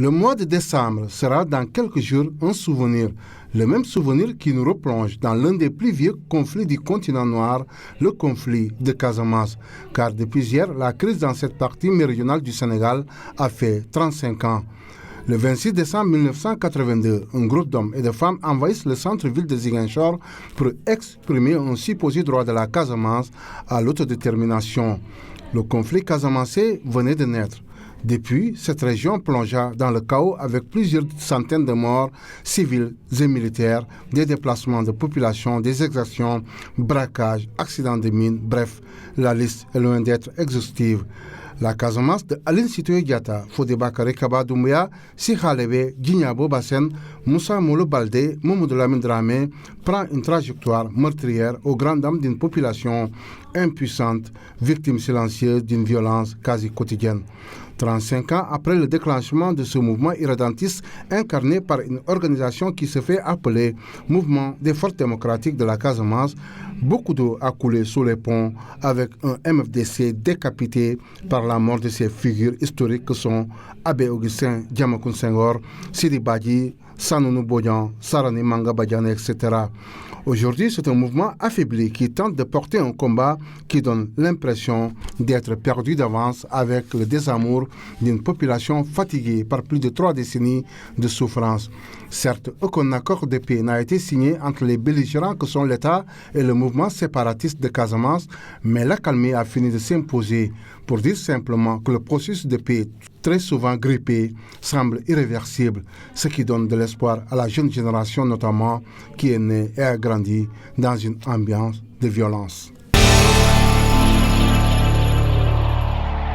Le mois de décembre sera dans quelques jours un souvenir, le même souvenir qui nous replonge dans l'un des plus vieux conflits du continent noir, le conflit de Casamance. Car depuis hier, la crise dans cette partie méridionale du Sénégal a fait 35 ans. Le 26 décembre 1982, un groupe d'hommes et de femmes envahissent le centre-ville de Ziguinchor pour exprimer un supposé droit de la Casamance à l'autodétermination. Le conflit casamancé venait de naître. Depuis, cette région plongea dans le chaos avec plusieurs centaines de morts civils et militaires, des déplacements de population, des exactions, braquages, accidents de mines, bref, la liste est loin d'être exhaustive. La Casamance de Aline Sitoé Diatta, Fodé Bakary Kaba Doumbouya, Sikhalebe, Djignabo Bassène, Moussa Molo Baldé, Mamadou Lamine Dramé prend une trajectoire meurtrière aux grandes dames d'une population impuissante, victime silencieuse d'une violence quasi quotidienne. 35 ans après le déclenchement de ce mouvement irrédentiste incarné par une organisation qui se fait appeler Mouvement des Forces démocratiques de la Casamance, beaucoup d'eau a coulé sous les ponts avec un MFDC décapité par la mort de ces figures historiques que sont Abbé Augustin Diamacoune Senghor, Sidi Badji, Sanonou Bodian, Sarani Manga Badiane, etc. Aujourd'hui, c'est un mouvement affaibli qui tente de porter un combat qui donne l'impression d'être perdu d'avance avec le désamour d'une population fatiguée par plus de 3 décennies de souffrance. Certes, aucun accord de paix n'a été signé entre les belligérants que sont l'État et le mouvement séparatiste de Casamance, mais l'accalmie a fini de s'imposer pour dire simplement que le processus de paix, très souvent grippé, semble irréversible, ce qui donne de l'espoir à la jeune génération notamment qui est née et a grandi dans une ambiance de violence.